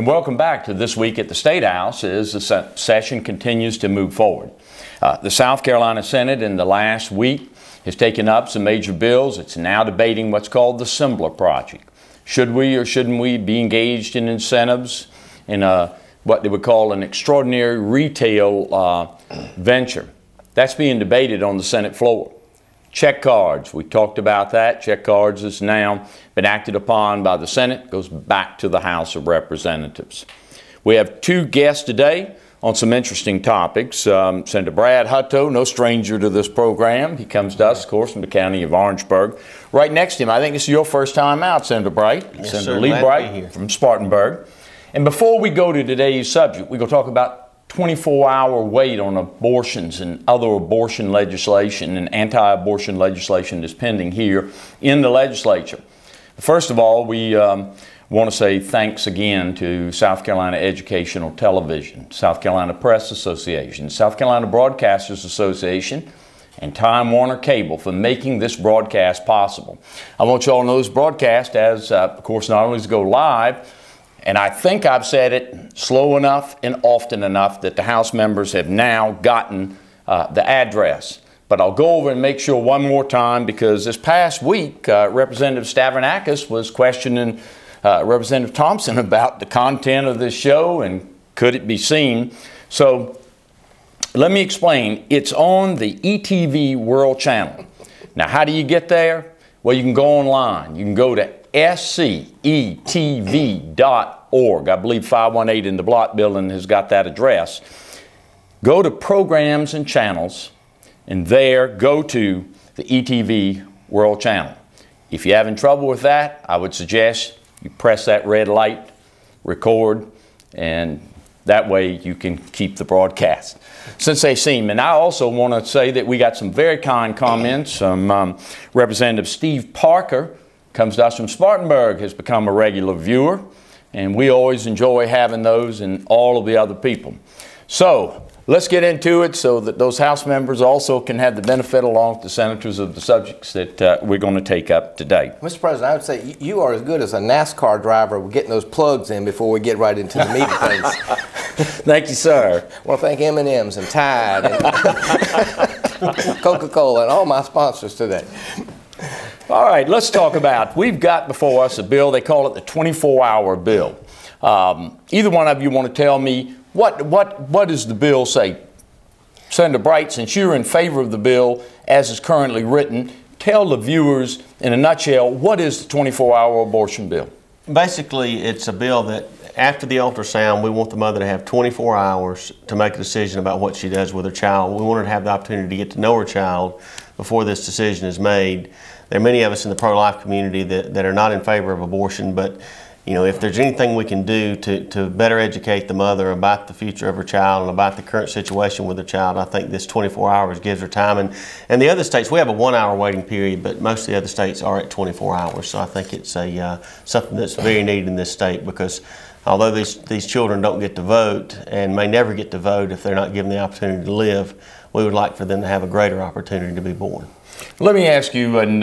And welcome back to This Week at the State House as the session continues to move forward. The South Carolina Senate in the last week has taken up some major bills. It's now debating what's called the Sembler Project. Should we or shouldn't we be engaged in incentives in what they would call an extraordinary retail venture? That's being debated on the Senate floor. Check cards, we talked about that. Check cards has now been acted upon by the Senate, goes back to the House of Representatives. We have two guests today on some interesting topics. Senator Brad Hutto, no stranger to this program. He comes to us, of course, from the county of Orangeburg. Right next to him, I think this is your first time out, Senator Bright. Yes, Senator sir. Lee Glad Bright to be here. from Spartanburg. And before we go to today's subject, we're going to talk about 24-hour wait on abortions and other abortion legislation and anti-abortion legislation that's pending here in the legislature. First of all, we want to say thanks again to South Carolina Educational Television, South Carolina Press Association, South Carolina Broadcasters Association, and Time Warner Cable for making this broadcast possible. I want you all to know this broadcast as, of course, not only does it go live, and I think I've said it slow enough and often enough that the House members have now gotten the address. But I'll go over and make sure one more time, because this past week, Representative Stavronakis was questioning Representative Thompson about the content of this show and could it be seen. So let me explain. It's on the ETV World Channel. Now, how do you get there? Well, you can go online. You can go to scetv.org. I believe 518 in the block building has got that address. Go to Programs and Channels, and there go to the ETV World Channel. If you're having trouble with that, I would suggest you press that red light, record, and that way you can keep the broadcast since they seem. And I also want to say that we got some very kind comments from Representative Steve Parker. Comes to us from Spartanburg, has become a regular viewer, and we always enjoy having those and all of the other people. So let's get into it so that those House members also can have the benefit along with the senators of the subjects that we're going to take up today. Mr. President, I would say you are as good as a NASCAR driver with getting those plugs in before we get right into the meeting things. Thank you, sir. I want to thank M&M's and Tide and Coca-Cola and all my sponsors today. All right, let's talk about, we've got before us a bill, they call it the 24-hour bill. Either one of you want to tell me, what does the bill say? Senator Bright, since you're in favor of the bill as it's currently written, tell the viewers in a nutshell, what is the 24-hour abortion bill? Basically, it's a bill that after the ultrasound, we want the mother to have 24 hours to make a decision about what she does with her child. We want her to have the opportunity to get to know her child before this decision is made. There are many of us in the pro-life community that are not in favor of abortion, but you know, if there's anything we can do to better educate the mother about the future of her child and about the current situation with her child, I think this 24 hours gives her time. And the other states, we have a 1-hour waiting period, but most of the other states are at 24 hours. So I think it's something that's very needed in this state, because although these children don't get to vote and may never get to vote if they're not given the opportunity to live, we would like for them to have a greater opportunity to be born. Let me ask you, and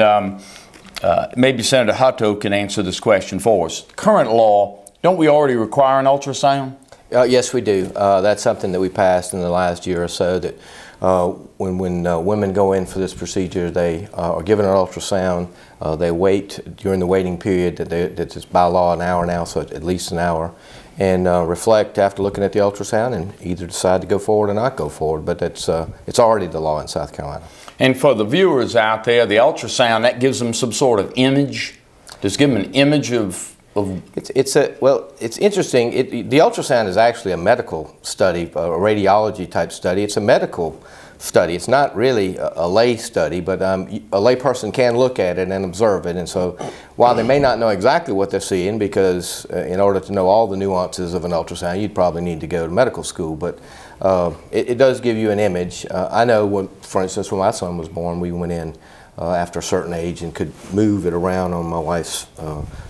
maybe Senator Hutto can answer this question for us. Current law, don't we already require an ultrasound? Yes, we do. That's something that we passed in the last year or so, that when women go in for this procedure, they are given an ultrasound. They wait during the waiting period that's by law an hour now, so at least an hour, and reflect after looking at the ultrasound and either decide to go forward or not go forward. But it's already the law in South Carolina. And for the viewers out there, the ultrasound, that gives them some sort of image? Does it give them an image of... It's interesting. The ultrasound is actually a medical study, a radiology type study. It's a medical study. It's not really a lay study, but a lay person can look at it and observe it. And so while they may not know exactly what they're seeing, because in order to know all the nuances of an ultrasound, you'd probably need to go to medical school, but it does give you an image. I know, for instance, when my son was born, we went in after a certain age and could move it around on my wife's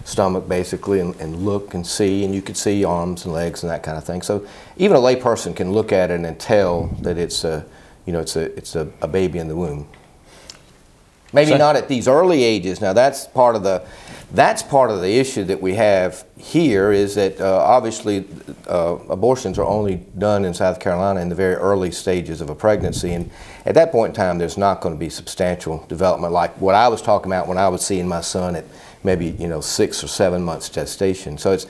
stomach basically and look and see, and you could see arms and legs and that kind of thing. So even a lay person can look at it and tell that it's a baby in the womb. Maybe not at these early ages. Now that's part of the issue that we have here, is that obviously abortions are only done in South Carolina in the very early stages of a pregnancy, and at that point in time there's not going to be substantial development like what I was talking about when I was seeing my son at maybe 6 or 7 months gestation. So it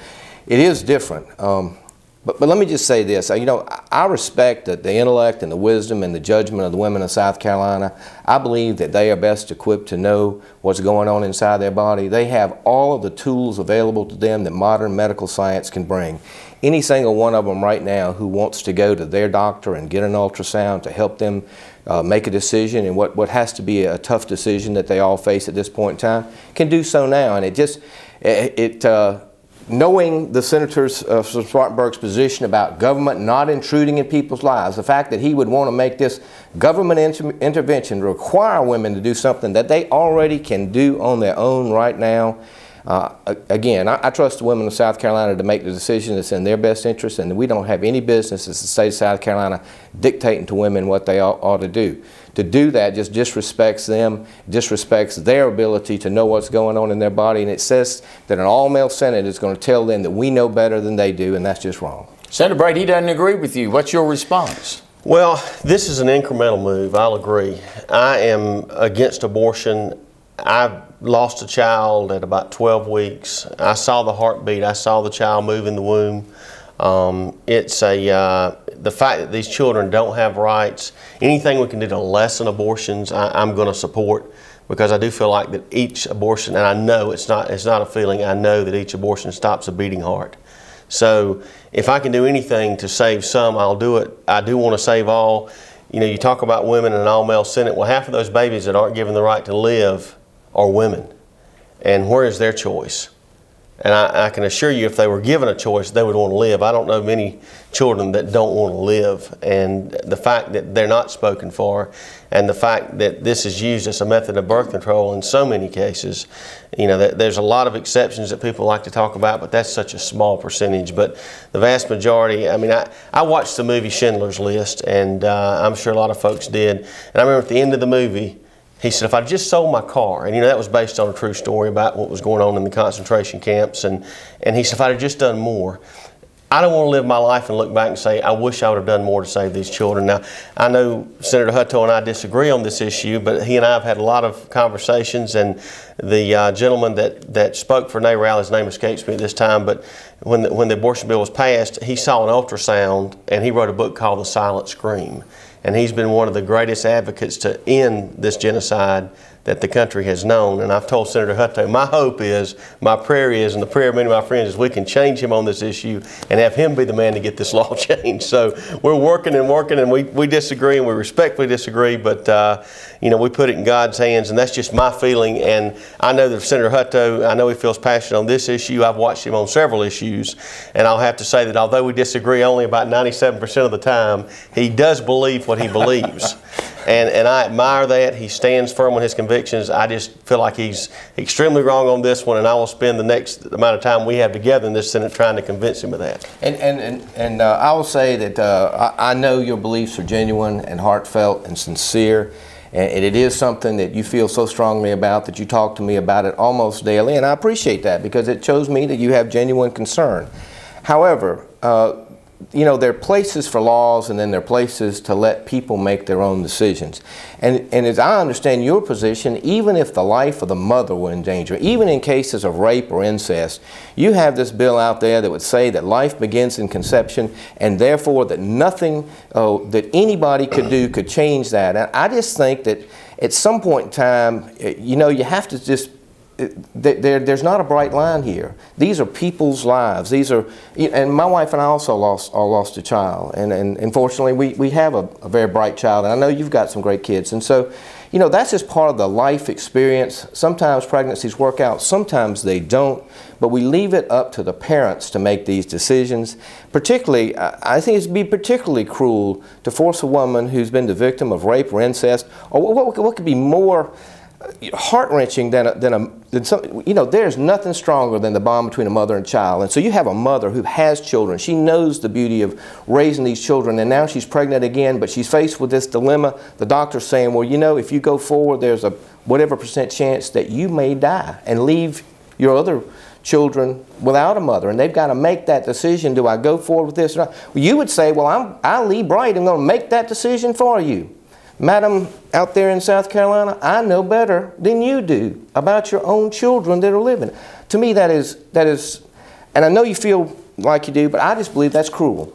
is different. But let me just say this, I respect the intellect and the wisdom and the judgment of the women of South Carolina. I believe that they are best equipped to know what's going on inside their body. They have all of the tools available to them that modern medical science can bring. Any single one of them right now who wants to go to their doctor and get an ultrasound to help them make a decision, and what has to be a tough decision that they all face at this point in time, can do so now. And knowing the Senators from Spartanburg's position about government not intruding in people's lives, the fact that he would want to make this government intervention require women to do something that they already can do on their own right now. Again, I trust the women of South Carolina to make the decision that's in their best interest, and we don't have any business as the state of South Carolina dictating to women what they ought to do. To do that just disrespects them, disrespects their ability to know what's going on in their body, and it says that an all-male Senate is going to tell them that we know better than they do, and that's just wrong. Senator Brady doesn't agree with you. What's your response? Well, this is an incremental move, I'll agree. I am against abortion. I lost a child at about 12 weeks. I saw the heartbeat. I saw the child move in the womb. The fact that these children don't have rights, anything we can do to lessen abortions, I'm going to support, because I do feel like that each abortion, and I know it's not a feeling, I know that each abortion stops a beating heart. So if I can do anything to save some, I'll do it. I do want to save all. You talk about women in an all-male Senate. Well, half of those babies that aren't given the right to live are women. And where is their choice? And I can assure you, if they were given a choice, they would want to live. I don't know many children that don't want to live. And the fact that they're not spoken for, and the fact that this is used as a method of birth control in so many cases, there's a lot of exceptions that people like to talk about, but that's such a small percentage. But the vast majority, I watched the movie Schindler's List, and I'm sure a lot of folks did. And I remember at the end of the movie, he said, if I just sold my car, and that was based on a true story about what was going on in the concentration camps, and he said, if I'd have just done more, I don't want to live my life and look back and say, I wish I would have done more to save these children. Now, I know Senator Hutto and I disagree on this issue, but he and I have had a lot of conversations, and the gentleman that spoke for NARAL, his name escapes me at this time, but when the abortion bill was passed, he saw an ultrasound, and he wrote a book called The Silent Scream. And he's been one of the greatest advocates to end this genocide that the country has known. And I've told Senator Hutto, my hope is, my prayer is, and the prayer of many of my friends is, we can change him on this issue and have him be the man to get this law changed. So we're working, and we disagree, and we respectfully disagree, but we put it in God's hands, and that's just my feeling. And I know that Senator Hutto, I know he feels passionate on this issue. I've watched him on several issues, and I'll have to say that although we disagree only about 97% of the time, he does believe what he believes. And I admire that. He stands firm on his convictions. I just feel like he's extremely wrong on this one, and I will spend the next amount of time we have together in this Senate trying to convince him of that. And I will say that I know your beliefs are genuine and heartfelt and sincere, and it is something that you feel so strongly about that you talk to me about it almost daily, and I appreciate that, because it shows me that you have genuine concern. However, there are places for laws, and then there are places to let people make their own decisions. And as I understand your position, even if the life of the mother were in danger, even in cases of rape or incest, you have this bill out there that would say that life begins in conception, and therefore that nothing that anybody could do could change that. And I just think that at some point in time, you have to just there's not a bright line here. These are people's lives. And my wife and I also lost a child, and unfortunately we have a very bright child, and I know you've got some great kids, and so that's just part of the life experience. Sometimes pregnancies work out, sometimes they don't, but we leave it up to the parents to make these decisions. Particularly, I think it'd be particularly cruel to force a woman who's been the victim of rape or incest, or what could be more heart-wrenching than some, you know, there's nothing stronger than the bond between a mother and child. And so you have a mother who has children. She knows the beauty of raising these children, and now she's pregnant again, but she's faced with this dilemma. The doctor's saying, well, you know, if you go forward, there's a whatever % chance that you may die and leave your other children without a mother, and they've got to make that decision. Do I go forward with this or not? Well, you would say, well, I'm Lee Bright. I'm going to make that decision for you. Madam out there in South Carolina, I know better than you do about your own children that are living. To me, that is, and I know you feel like you do, but I just believe that's cruel.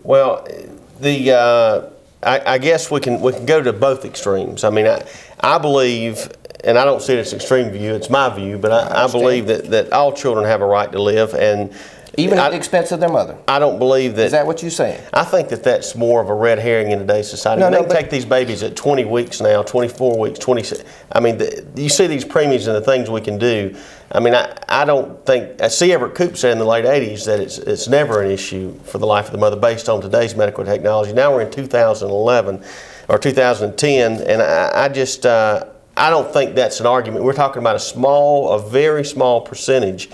Well, I guess we can go to both extremes. I mean, I believe, and I don't see it as an extreme view, it's my view, but I believe that all children have a right to live, and even at the expense of their mother. I don't believe that. Is that what you're saying? I think that that's more of a red herring in today's society. They take these babies at 20 weeks now, 24 weeks, 26. I mean, you see these premiums and the things we can do. I mean, I don't think, C. Everett Koop said in the late 80s that it's never an issue for the life of the mother based on today's medical technology. Now we're in 2011 or 2010, and I just, I don't think that's an argument. We're talking about a very small percentage.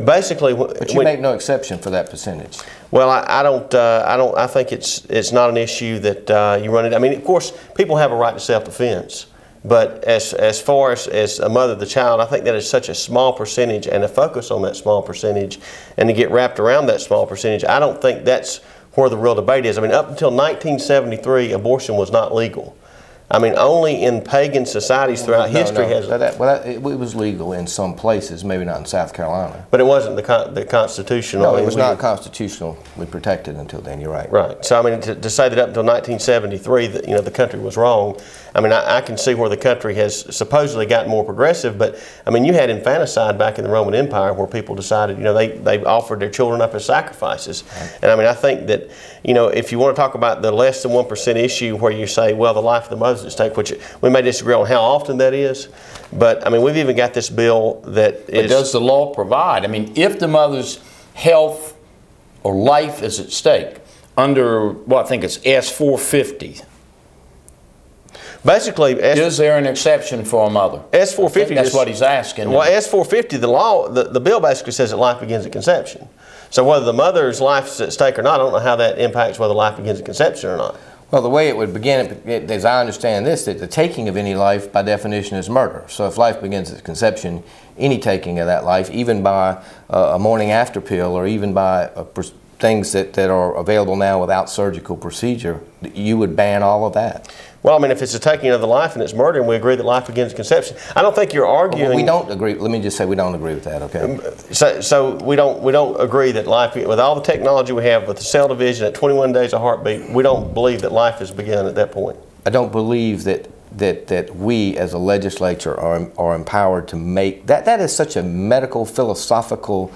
Basically, but you make no exception for that percentage. Well, I think it's not an issue that you run it. I mean, of course, people have a right to self-defense, but as far as a mother of the child, I think that is such a small percentage, and to focus on that small percentage and to get wrapped around that small percentage, I don't think that's where the real debate is. I mean, up until 1973, abortion was not legal. I mean, only in pagan societies throughout history has it was legal in some places, maybe not in South Carolina. But it wasn't the constitutional. No, it was not constitutionally protected until then. You're right. Right. So I mean, to say that up until 1973, that the country was wrong. I mean, I can see where the country has supposedly gotten more progressive, but I mean, you had infanticide back in the Roman Empire, where people decided, they offered their children up as sacrifices. Right. And I mean, I think that, if you want to talk about the less than 1% issue, where you say, well, the life of the mother at stake, which we may disagree on how often that is, but I mean, we've even got this bill that is. But does the law provide? I mean, if the mother's health or life is at stake under, well, I think it's S-450. Basically, is there an exception for a mother? S-450. That's what he's asking. Well, S-450, the bill basically says that life begins at conception. So whether the mother's life is at stake or not, I don't know how that impacts whether life begins at conception or not. Well, the way it would begin, as I understand this, that the taking of any life by definition is murder. So if life begins at conception, any taking of that life, even by a morning after pill or even by things that are available now without surgical procedure, you would ban all of that. Well, I mean, if it's a taking of the life and it's murder, and we agree that life begins at conception, I don't think you're arguing. Well, we don't agree. Let me just say we don't agree with that. Okay. So we don't agree that life, with all the technology we have, with the cell division at 21 days of heartbeat, we don't believe that life has begun at that point. I don't believe that we as a legislature are empowered to make that. That is such a medical, philosophical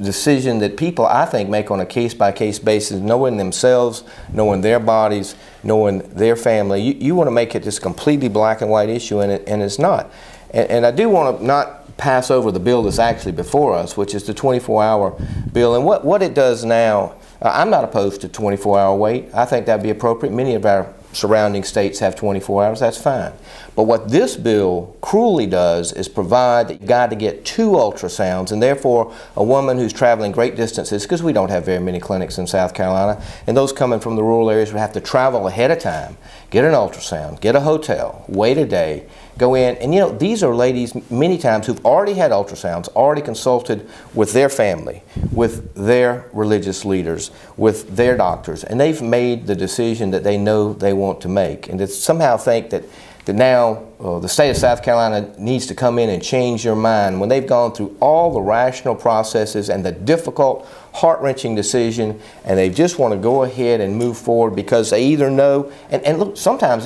decision that people, I think, make on a case-by-case basis, knowing themselves, knowing their bodies, knowing their family. You want to make it this completely black and white issue, and it's not. And I do want to not pass over the bill that's actually before us, which is the 24-hour bill. And what it does now, I'm not opposed to 24-hour wait. I think that would be appropriate. Many of our surrounding states have 24 hours. That's fine. But what this bill cruelly does is provide that you've got to get 2 ultrasounds, and therefore a woman who's traveling great distances, because we don't have very many clinics in South Carolina, and those coming from the rural areas would have to travel ahead of time, get an ultrasound, get a hotel, wait a day, go in. And these are ladies many times who've already had ultrasounds, already consulted with their family, with their religious leaders, with their doctors, and they've made the decision that they know they want to make. And to somehow think that now the state of South Carolina needs to come in and change your mind when they've gone through all the rational processes and the difficult, heart-wrenching decision, and they just want to go ahead and move forward because they either know, and look, sometimes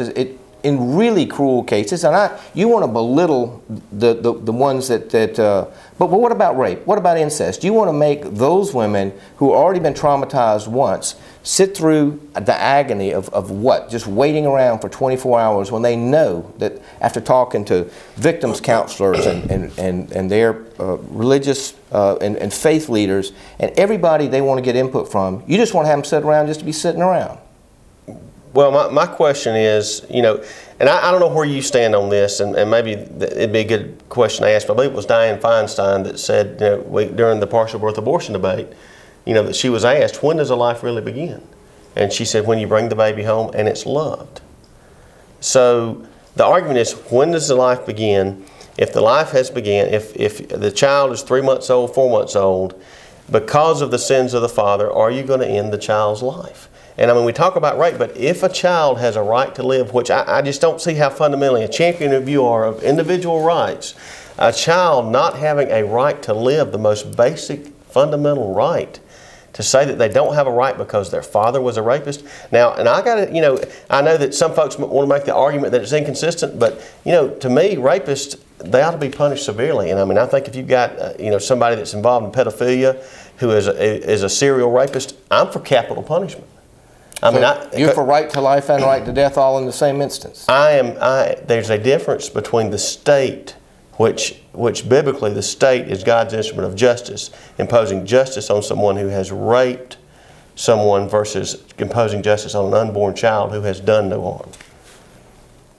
in really cruel cases, and you want to belittle the ones but what about rape? What about incest? You want to make those women who have already been traumatized once sit through the agony of what? Just waiting around for 24 hours when they know that after talking to victims counselors and their religious and faith leaders and everybody they want to get input from, you just want to have them sit around just to be sitting around. Well, my question is, you know, and I don't know where you stand on this, and maybe it'd be a good question to ask. But I believe it was Dianne Feinstein that said, you know, during the partial birth abortion debate, you know, that she was asked, when does a life really begin? And she said, when you bring the baby home and it's loved. So the argument is, when does the life begin? If the life has begun, if the child is 3 months old, 4 months old, because of the sins of the father, are you going to end the child's life? And I mean, we talk about rape, but if a child has a right to live, which I just don't see how fundamentally a champion of you are of individual rights, a child not having a right to live, the most basic fundamental right, to say that they don't have a right because their father was a rapist. Now, and I got to, you know, I know that some folks want to make the argument that it's inconsistent, but, you know, to me, rapists, they ought to be punished severely. And I mean, I think if you've got, you know, somebody that's involved in pedophilia who is a serial rapist, I'm for capital punishment. I mean, you're for right to life and right to death all in the same instance. There's a difference between the state, which biblically the state is God's instrument of justice, imposing justice on someone who has raped someone versus imposing justice on an unborn child who has done no harm.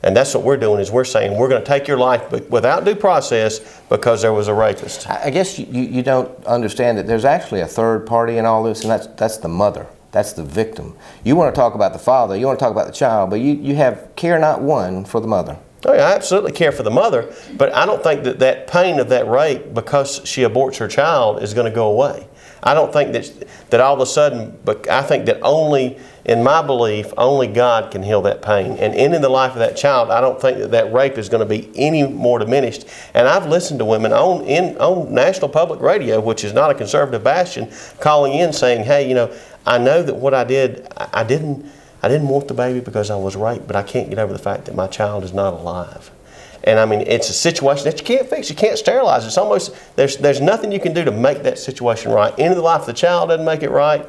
And that's what we're doing, is we're saying we're going to take your life without due process because there was a rapist. I guess you don't understand that there's actually a third party in all this, and that's the mother. That's the victim. You want to talk about the father, you want to talk about the child, but you have care not one for the mother. Oh yeah, I absolutely care for the mother, but I don't think that pain of that rape, because she aborts her child, is going to go away. I don't think that all of a sudden, but I think that only, in my belief, only God can heal that pain. And ending the life of that child, I don't think that rape is going to be any more diminished. And I've listened to women on national public radio, which is not a conservative bastion, calling in saying, hey, you know, I know that what I did, I didn't want the baby because I was raped, but I can't get over the fact that my child is not alive. And I mean, it's a situation that you can't fix. You can't sterilize. It's almost, there's nothing you can do to make that situation right. End of the life of the child doesn't make it right.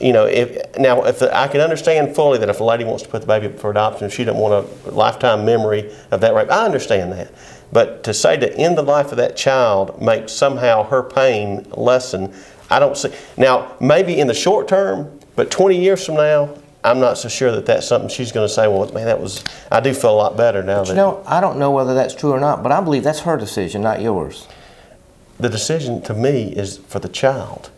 You know, I can understand fully that if a lady wants to put the baby up for adoption, if she doesn't want a lifetime memory of that rape, I understand that. But to say to end the life of that child makes somehow her pain lessen, I don't see. Now, maybe in the short term, but 20 years from now, I'm not so sure that that's something she's going to say, well, man, I do feel a lot better now. You know, I don't know whether that's true or not, but I believe that's her decision, not yours. The decision to me is for the child.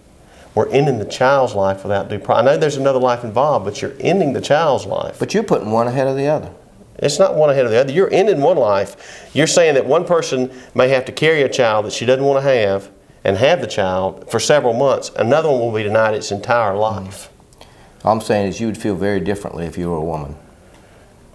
We're ending the child's life without due process. I know there's another life involved, but you're ending the child's life. But you're putting one ahead of the other. It's not one ahead of the other. You're ending one life. You're saying that one person may have to carry a child that she doesn't want to have and have the child for several months. Another one will be denied its entire life. All I'm saying is you would feel very differently if you were a woman.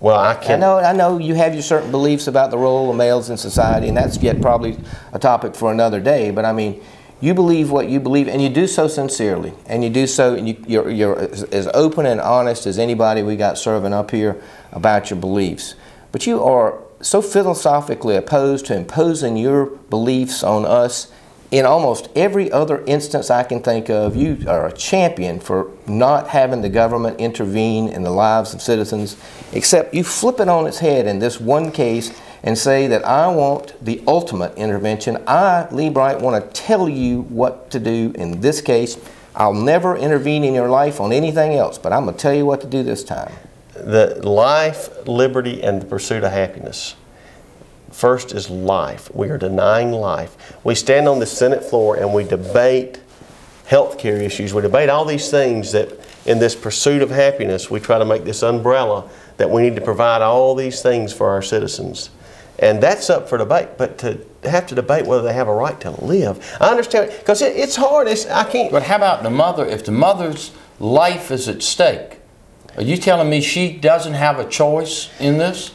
Well, I know you have your certain beliefs about the role of males in society, and that's yet probably a topic for another day, but I mean, you believe what you believe, and you do so sincerely, and you do so, and you're as open and honest as anybody we got serving up here about your beliefs. But you are so philosophically opposed to imposing your beliefs on us. In almost every other instance I can think of, you are a champion for not having the government intervene in the lives of citizens, except you flip it on its head in this one case and say that I want the ultimate intervention. I, Lee Bright, want to tell you what to do in this case. I'll never intervene in your life on anything else, but I'm going to tell you what to do this time. The life, liberty, and the pursuit of happiness. First is life. We are denying life. We stand on the Senate floor and we debate health care issues. We debate all these things that in this pursuit of happiness, we try to make this umbrella that we need to provide all these things for our citizens. And that's up for debate, but to have to debate whether they have a right to live. I understand, because it's hard. I can't. But how about the mother? If the mother's life is at stake, are you telling me she doesn't have a choice in this?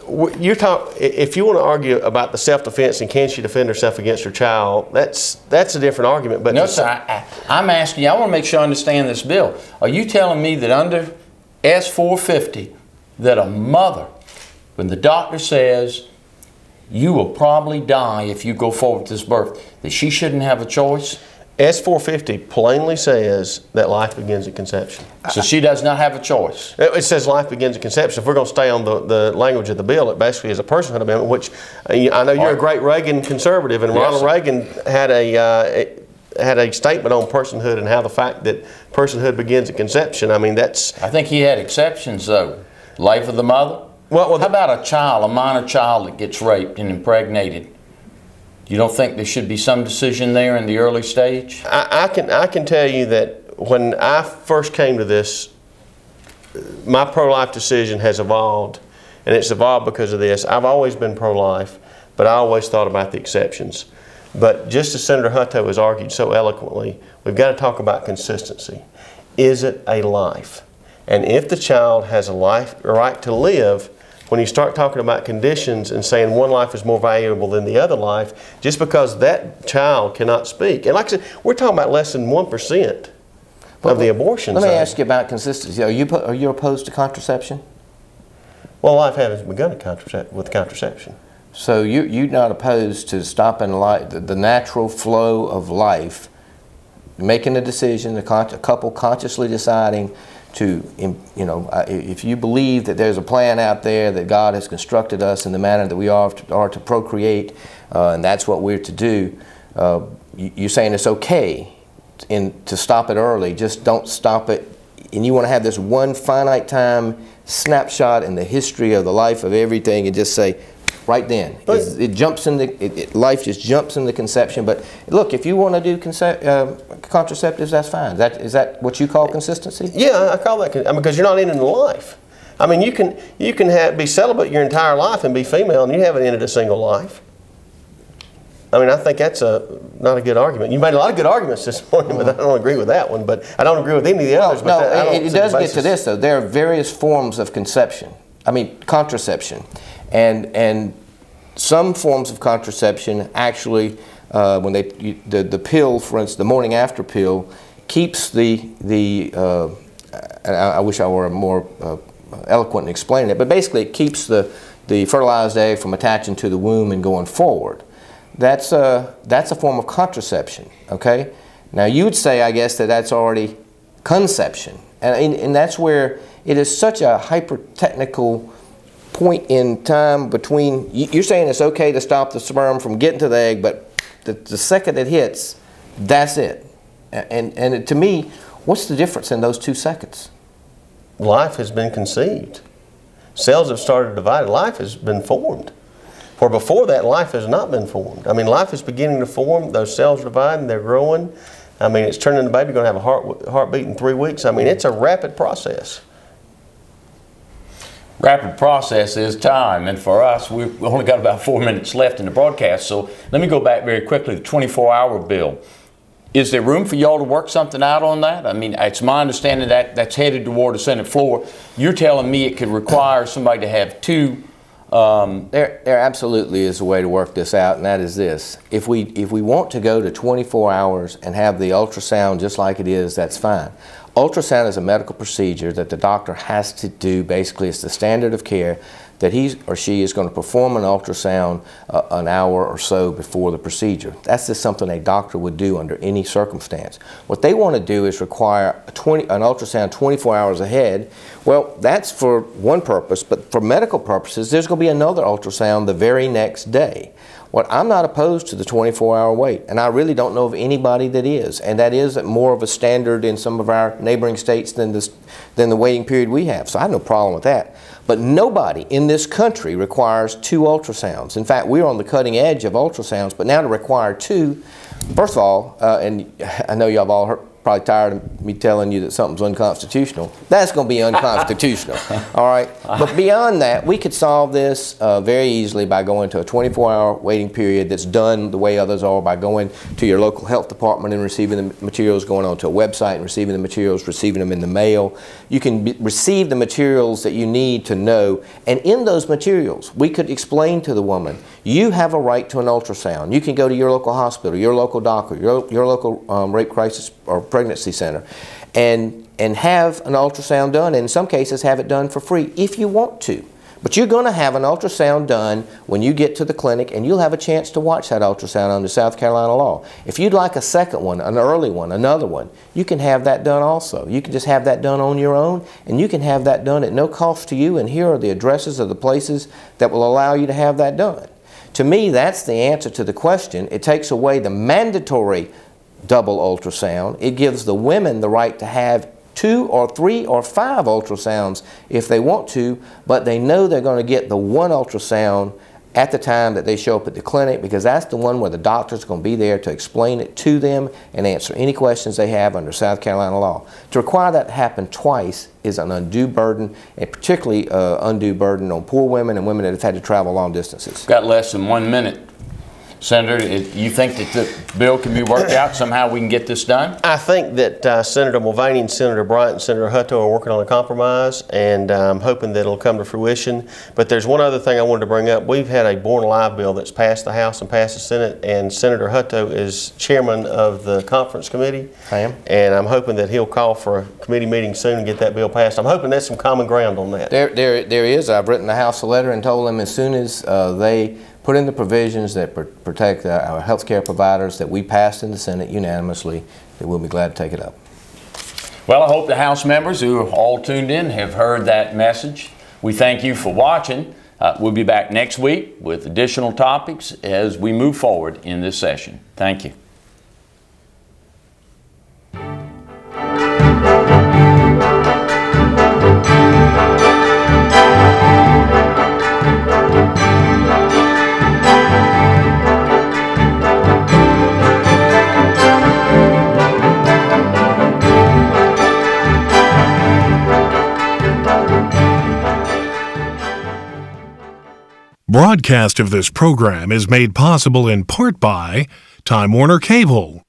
If you want to argue about the self-defense and can she defend herself against her child, that's a different argument. But no, sir, I'm asking you, I want to make sure I understand this bill. Are you telling me that under S-450 that a mother, when the doctor says you will probably die if you go forward with this birth, that she shouldn't have a choice? S-450 plainly says that life begins at conception. So she does not have a choice? It says life begins at conception. If we're going to stay on the language of the bill, it basically is a personhood amendment, which I know you're a great Reagan conservative, and Ronald Reagan had a statement on personhood and how the fact that personhood begins at conception. I mean, that's... I think he had exceptions, though. Life of the mother? Well, how about a child, a minor child that gets raped and impregnated? You don't think there should be some decision there in the early stage? I can tell you that when I first came to this, my pro-life decision has evolved, and it's evolved because of this. I've always been pro-life, but I always thought about the exceptions. But just as Senator Hutto has argued so eloquently, we've got to talk about consistency. Is it a life? And if the child has a right to live, when you start talking about conditions and saying one life is more valuable than the other life, just because that child cannot speak. And like I said, we're talking about less than 1% of the abortions. Let me ask you about consistency. Are you opposed to contraception? Well, life hasn't begun with contraception. So you're not opposed to stopping the natural flow of life, making a decision, a couple consciously deciding to, if you believe that there's a plan out there that God has constructed us in the manner that we are to procreate, and that's what we're to do, you're saying it's okay to stop it early, just don't stop it, and you want to have this one finite time snapshot in the history of the life of everything and just say, right then, it jumps in life just jumps into conception. But look, if you want to do contraceptives, that's fine. Is that what you call consistency? Yeah, I call that because you're not ending the life. I mean, you can be celibate your entire life and be female, and you haven't ended a single life. I mean, I think that's not a good argument. You made a lot of good arguments this morning, but I don't agree with that one. But I don't agree with any of the others. No, it does get to this though. There are various forms of contraception. And some forms of contraception actually, when the pill, for instance, the morning after pill, keeps I wish I were more eloquent in explaining it, but basically it keeps the fertilized egg from attaching to the womb and going forward. That's a form of contraception. Okay. Now you would say, I guess, that that's already conception, and that's where it is such a hyper-technical point in time between, you're saying it's okay to stop the sperm from getting to the egg, but the second it hits, that's it. And to me, what's the difference in those 2 seconds? Life has been conceived. Cells have started to divide. Life has been formed. For before that, life has not been formed. I mean, life is beginning to form. Those cells are dividing. They're growing. I mean, it's turning into a baby. You're going to have a heartbeat in 3 weeks. I mean, it's a rapid process. Rapid process is time, and for us, we've only got about 4 minutes left in the broadcast, so let me go back very quickly to the 24-hour bill. Is there room for y'all to work something out on that? I mean, it's my understanding that that's headed toward the Senate floor. You're telling me it could require somebody to have 2. There absolutely is a way to work this out, and that is this. If we want to go to 24 hours and have the ultrasound just like it is, that's fine. Ultrasound is a medical procedure that the doctor has to do. Basically, it's the standard of care that he or she is going to perform an ultrasound an hour or so before the procedure. That's just something a doctor would do under any circumstance. What they want to do is require an ultrasound 24 hours ahead. Well, that's for one purpose, but for medical purposes, there's going to be another ultrasound the very next day. What I'm not opposed to the 24-hour wait, and I really don't know of anybody that is, and that is more of a standard in some of our neighboring states than the waiting period we have. So I have no problem with that. But nobody in this country requires 2 ultrasounds. In fact, we're on the cutting edge of ultrasounds, but now to require 2, first of all, and I know y'all have all probably tired of me telling you that something's unconstitutional. That's going to be unconstitutional, all right? But beyond that, we could solve this very easily by going to a 24-hour waiting period that's done the way others are, by going to your local health department and receiving the materials, going onto a website and receiving the materials, receiving them in the mail. You can receive the materials that you need to know, and in those materials, we could explain to the woman, you have a right to an ultrasound. You can go to your local hospital, your local doctor, your local rape crisis or pregnancy center, and have an ultrasound done, and in some cases have it done for free if you want to. But you're going to have an ultrasound done when you get to the clinic, and you'll have a chance to watch that ultrasound under South Carolina law. If you'd like a second one, an early one, another one, you can have that done also. You can just have that done on your own, and you can have that done at no cost to you, and here are the addresses of the places that will allow you to have that done. To me, that's the answer to the question. It takes away the mandatory double ultrasound. It gives the women the right to have 2 or 3 or 5 ultrasounds if they want to, but they know they're going to get the one ultrasound at the time that they show up at the clinic, because that's the one where the doctor's going to be there to explain it to them and answer any questions they have under South Carolina law. To require that to happen twice is an undue burden, and particularly undue burden on poor women and women that have had to travel long distances. Got less than 1 minute. Senator, you think that the bill can be worked out? Somehow we can get this done? I think that Senator Mulvaney and Senator Bryant and Senator Hutto are working on a compromise, and I'm hoping that it'll come to fruition. But there's one other thing I wanted to bring up. We've had a Born Alive bill that's passed the House and passed the Senate, and Senator Hutto is chairman of the conference committee. I am. And I'm hoping that he'll call for a committee meeting soon and get that bill passed. I'm hoping there's some common ground on that. There is. I've written the House a letter and told them as soon as they put in the provisions that protect our health care providers that we passed in the Senate unanimously, that we'll be glad to take it up. Well, I hope the House members who are all tuned in have heard that message. We thank you for watching. We'll be back next week with additional topics as we move forward in this session. Thank you. Broadcast of this program is made possible in part by Time Warner Cable,